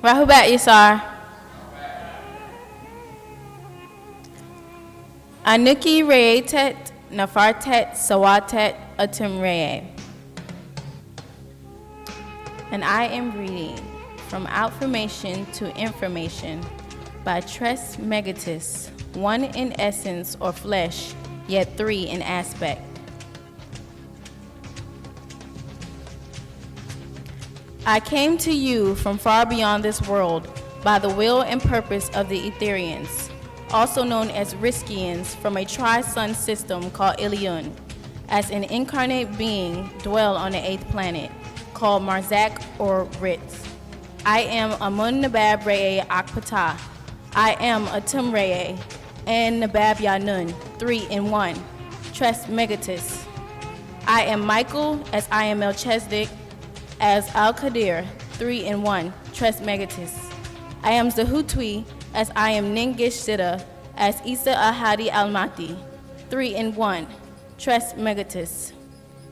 Rahubat Yasar. Anuki Rayayat, Nafartat, Sawawtat, Atum-Rayay. And I am reading from Outformation to Information by Trismegistus, one in essence or flesh, yet three in aspect. I came to you from far beyond this world by the will and purpose of the Etherians, also known as Riskians, from a tri-sun system called Ilion, as an incarnate being dwell on the 8th planet, called Marzak or Ritz. I am Amun-Nabab-Rayay Akpata. I am Atum-Rayay and Nabab YAANAN, 3 in 1, Trismegistus. I am Michael, as I am Melchizedek, as Al-Qadir, 3 in 1, Trismegistus. I am Zahutwi, as I am Ningish Siddha, as Isa Ahadi Al-Mati, 3 in 1, Trismegistus.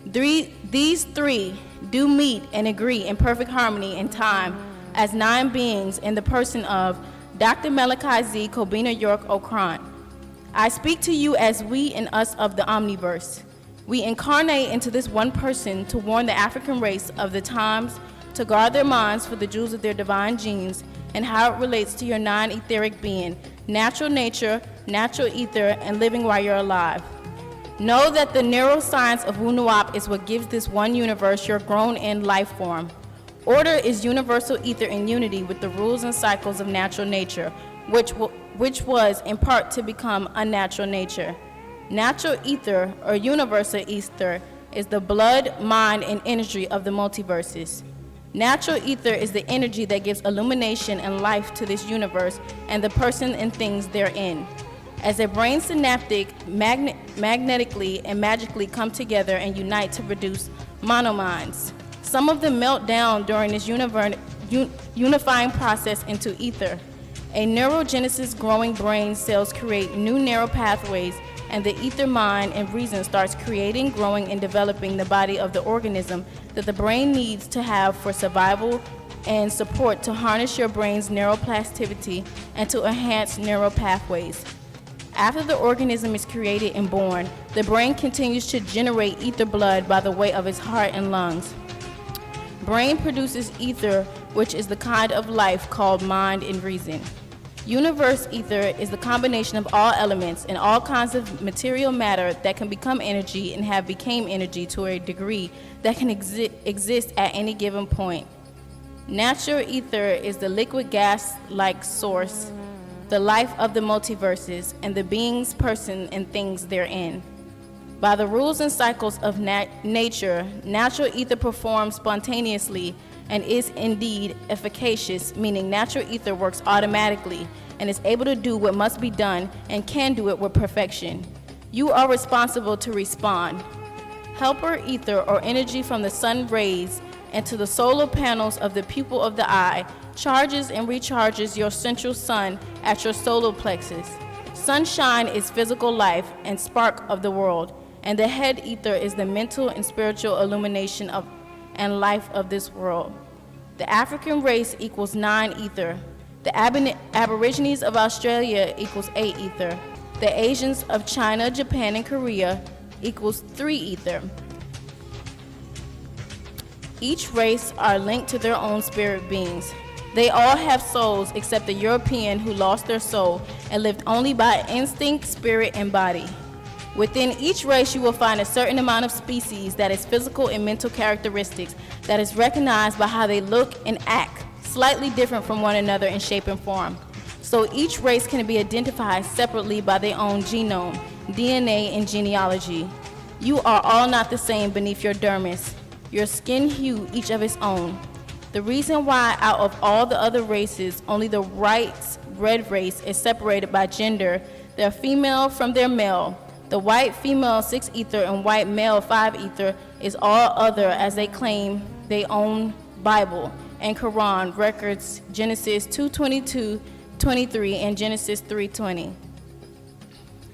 These three do meet and agree in perfect harmony in time as 9 beings in the person of Dr. Malachi Z. Kobina York Okran. I speak to you as we and us of the omniverse. We incarnate into this one person to warn the African race of the times, to guard their minds for the jewels of their divine genes and how it relates to your non-etheric being, natural nature, natural ether, and living while you're alive. Know that the neuroscience of Wu-Nuwap is what gives this one universe your grown-in life form. Order is universal ether in unity with the rules and cycles of natural nature, which was in part to become unnatural nature. Natural ether, or universal ether, is the blood, mind, and energy of the multiverses. Natural ether is the energy that gives illumination and life to this universe and the person and things therein. As a brain synaptic magnetically and magically come together and unite to produce monominds. Some of them melt down during this unifying process into ether. A neurogenesis growing brain cells create new neural pathways, and the ether mind and reason starts creating, growing, and developing the body of the organism that the brain needs to have for survival and support to harness your brain's neuroplasticity and to enhance neural pathways. After the organism is created and born, the brain continues to generate ether blood by the way of its heart and lungs. Brain produces ether, which is the kind of life called mind and reason. Universe ether is the combination of all elements and all kinds of material matter that can become energy and have become energy to a degree that can exist at any given point. Natural ether is the liquid gas-like source, the life of the multiverses, and the beings, person, and things therein. By the rules and cycles of nature, natural ether performs spontaneously and is indeed efficacious, meaning natural ether works automatically and is able to do what must be done and can do it with perfection. You are responsible to respond. Helper ether, or energy from the sun rays into the solar panels of the pupil of the eye, charges and recharges your central sun at your solar plexus. Sunshine is physical life and spark of the world, and the head ether is the mental and spiritual illumination of and life of this world. The African race equals 9 ether. The Aborigines of Australia equals 8 ether. The Asians of China, Japan, and Korea equals 3 ether. Each race are linked to their own spirit beings. They all have souls except the European, who lost their soul and lived only by instinct, spirit, and body. Within each race, you will find a certain amount of species that is physical and mental characteristics that is recognized by how they look and act, slightly different from one another in shape and form. So each race can be identified separately by their own genome, DNA, and genealogy. You are all not the same beneath your dermis, your skin hue each of its own. The reason why out of all the other races, only the white red race is separated by gender, their female from their male. The white female 6 ether and white male 5 ether is all other, as they claim they own Bible and Quran records, Genesis 2:22-23 and Genesis 3:20.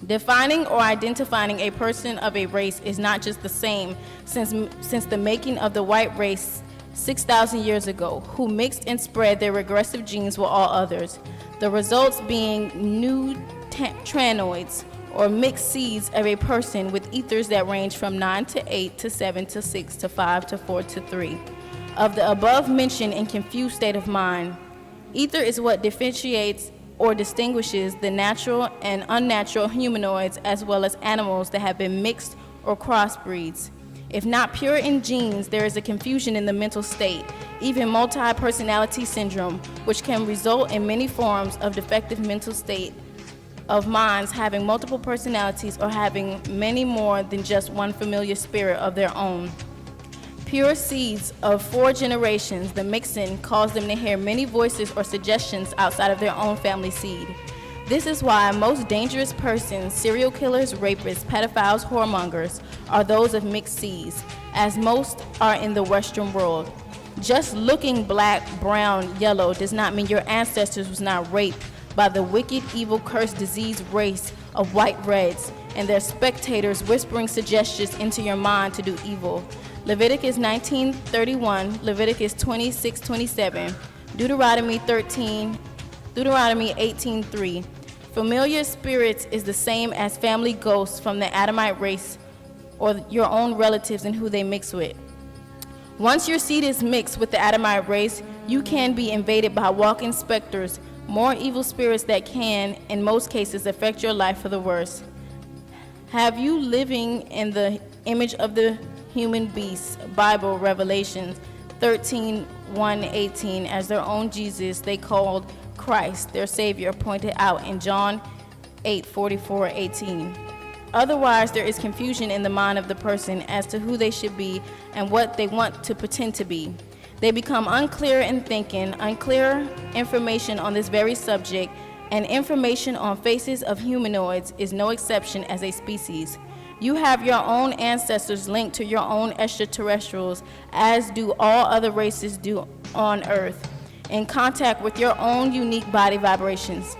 Defining or identifying a person of a race is not just the same, since the making of the white race 6,000 years ago, who mixed and spread their regressive genes with all others, the results being new tranoids, or mixed seeds of a person with ethers that range from 9 to 8 to 7 to 6 to 5 to 4 to 3. Of the above mentioned and confused state of mind, ether is what differentiates or distinguishes the natural and unnatural humanoids as well as animals that have been mixed or crossbreeds. If not pure in genes, there is a confusion in the mental state, even multi-personality syndrome, which can result in many forms of defective mental state of minds having multiple personalities or having many more than just one familiar spirit of their own. Pure seeds of 4 generations, the mixing caused them to hear many voices or suggestions outside of their own family seed. This is why most dangerous persons, serial killers, rapists, pedophiles, whoremongers, are those of mixed seeds, as most are in the Western world. Just looking black, brown, yellow does not mean your ancestors was not raped by the wicked, evil, cursed, diseased race of white reds and their spectators whispering suggestions into your mind to do evil. Leviticus 19:31, Leviticus 26:27, Deuteronomy 18:3. Familiar spirits is the same as family ghosts from the Adamite race or your own relatives and who they mix with. Once your seed is mixed with the Adamite race, you can be invaded by walking specters, more evil spirits that can, in most cases, affect your life for the worse. Have you living in the image of the human beast, Bible, Revelations 13:1-18, as their own Jesus they called Christ, their Savior, pointed out in John 8:44-18. Otherwise, there is confusion in the mind of the person as to who they should be and what they want to pretend to be. They become unclear in thinking, unclear information on this very subject, and information on faces of humanoids is no exception as a species. You have your own ancestors linked to your own extraterrestrials, as do all other races do on Earth, in contact with your own unique body vibrations.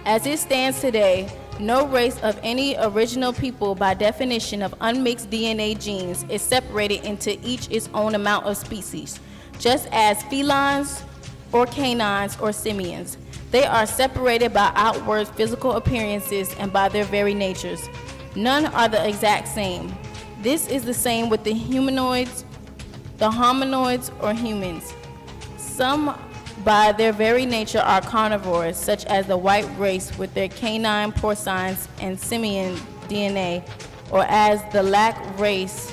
As it stands today, no race of any original people, by definition of unmixed DNA genes, is separated into each its own amount of species, just as felines or canines or simians. They are separated by outward physical appearances and by their very natures. None are the exact same. This is the same with the humanoids, the hominoids, or humans. Some, by their very nature, are carnivores, such as the white race with their canine, porcines, and simian DNA, or as the black race,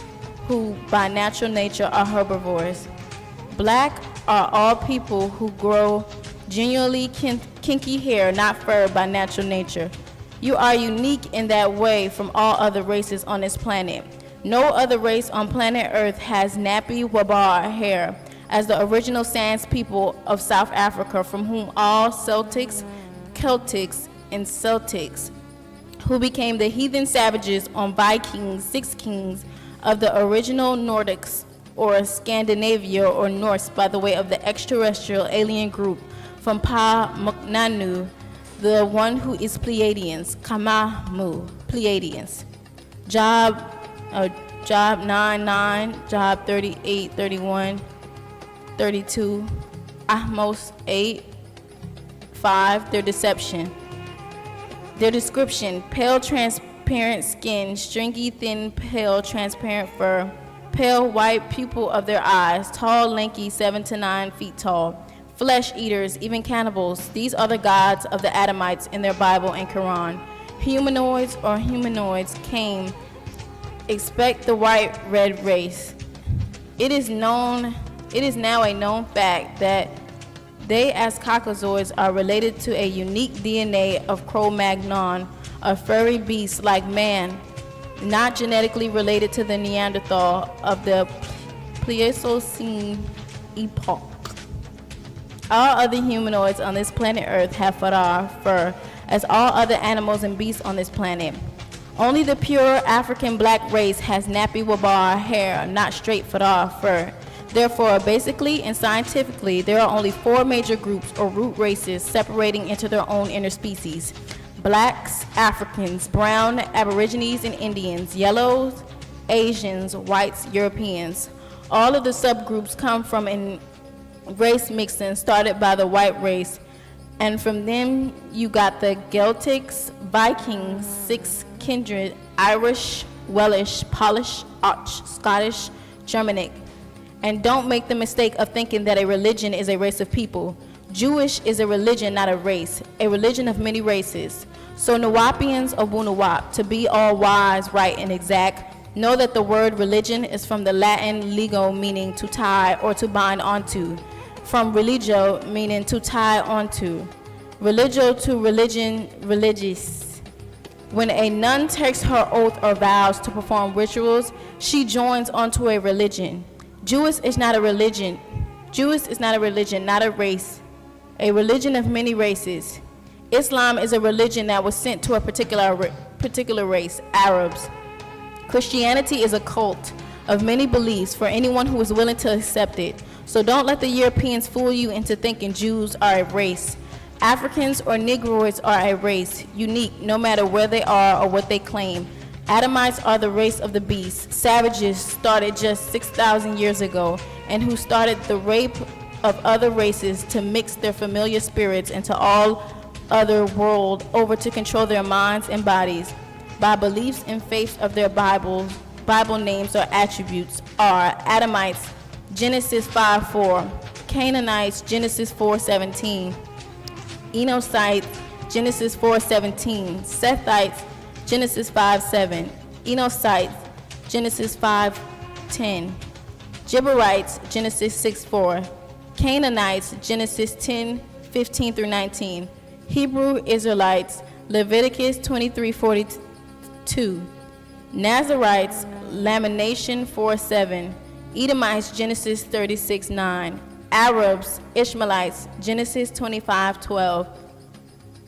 who by natural nature are herbivores. Black are all people who grow genuinely kinky hair, not fur, by natural nature. You are unique in that way from all other races on this planet. No other race on planet Earth has nappy wabar hair, as the original Sans people of South Africa, from whom all Celtics, Celtics, and Celtics, who became the heathen savages on Vikings, 6 kings of the original Nordics, or Scandinavia or Norse, by the way of the extraterrestrial alien group from Pa-Muknanu, the one who is Pleiadians, Kamamu, Pleiadians. Job 9:9, Job 38:31, 32, Ahmos 8:5, their deception. Their description: pale, transparent skin, stringy, thin, pale, transparent fur, pale white pupil of their eyes, tall, lanky, 7 to 9 feet tall, flesh eaters, even cannibals. These are the gods of the Adamites in their Bible and Quran. Humanoids or humanoids came, expect the white red race. It is now a known fact that they, as Caucasoids, are related to a unique DNA of Cro-Magnon, a furry beast like man, not genetically related to the Neanderthal of the Pleistocene epoch. All other humanoids on this planet Earth have fur, as all other animals and beasts on this planet. Only the pure African black race has nappy wabar hair, not straight fur. Therefore, basically and scientifically, there are only 4 major groups or root races separating into their own interspecies: blacks, Africans, brown, Aborigines and Indians, yellows, Asians, whites, Europeans. All of the subgroups come from a race mixing started by the white race, and from them you got the Celtics, Vikings, six kindred, Irish, Welsh, Polish, Arch, Scottish, Germanic. And don't make the mistake of thinking that a religion is a race of people. Jewish is a religion, not a race, a religion of many races. So Nawapians of Wu-Nawap, to be all wise, right, and exact, know that the word religion is from the Latin lego, meaning to tie or to bind onto, from religio, meaning to tie onto, religio to religion, religious. When a nun takes her oath or vows to perform rituals, she joins onto a religion. Jewish is not a religion. Jewish is not a religion, not a race, a religion of many races. Islam is a religion that was sent to a particular race, Arabs. Christianity is a cult of many beliefs for anyone who is willing to accept it. So don't let the Europeans fool you into thinking Jews are a race. Africans or Negroids are a race, unique no matter where they are or what they claim. Adamites are the race of the beast, savages started just 6,000 years ago, and who started the rape of other races to mix their familiar spirits into all other world over to control their minds and bodies by beliefs and faiths of their Bible names or attributes are Adamites, Genesis 5:4, Canaanites, Genesis 4:17, Enochites, Genesis 4:17, Sethites, Genesis 5:7, Enochites, Genesis 5:10, Gibberites, Genesis 6:4, Canaanites, Genesis 10:15 through 19, Hebrew Israelites, Leviticus 23:42, Nazarites, Lamentation 4:7, Edomites, Genesis 36:9, Arabs, Ishmaelites, Genesis 25:12,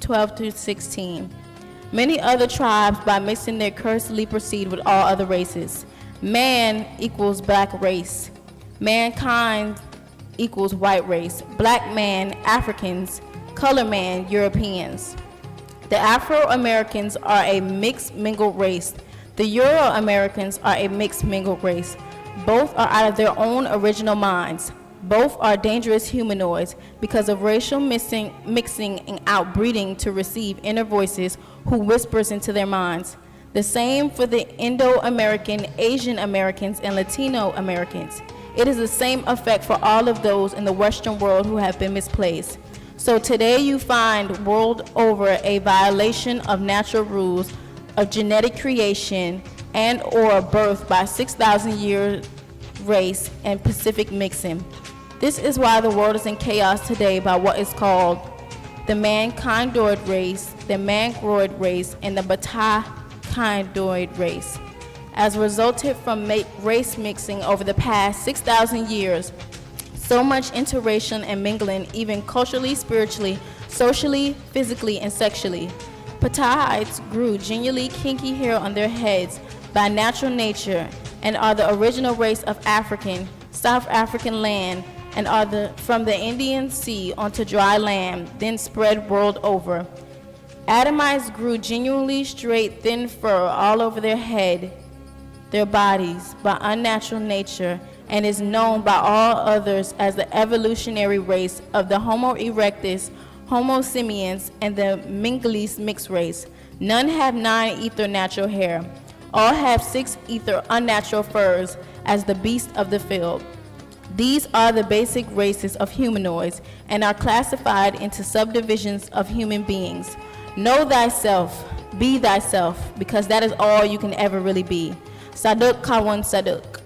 12 through 16. Many other tribes, by mixing their cursedly proceed with all other races. Man equals black race. Mankind equals white race. Black man, Africans. Color man, Europeans. The Afro-Americans are a mixed mingled race. The Euro-Americans are a mixed mingled race. Both are out of their own original minds. Both are dangerous humanoids because of racial mixing and outbreeding to receive inner voices who whispers into their minds. The same for the Indo-American, Asian Americans, and Latino Americans. It is the same effect for all of those in the Western world who have been misplaced. So today you find world over a violation of natural rules of genetic creation and or birth by 6,000 year race and Pacific mixing. This is why the world is in chaos today by what is called the mankindoid race, the mangroid race, and the batakindoid race. As resulted from race mixing over the past 6,000 years, so much interracial and mingling, even culturally, spiritually, socially, physically, and sexually. Pataites grew genuinely kinky hair on their heads by natural nature and are the original race of African, South African land, and are from the Indian Sea onto dry land, then spread world over. Adamites grew genuinely straight, thin fur all over their head, their bodies, by unnatural nature, and is known by all others as the evolutionary race of the Homo erectus, Homo simians, and the Mingalese mixed race. None have 9 ether natural hair. All have 6 ether unnatural furs as the beasts of the field. These are the basic races of humanoids and are classified into subdivisions of human beings. Know thyself, be thyself, because that is all you can ever really be. Saduk Kawan Saduk.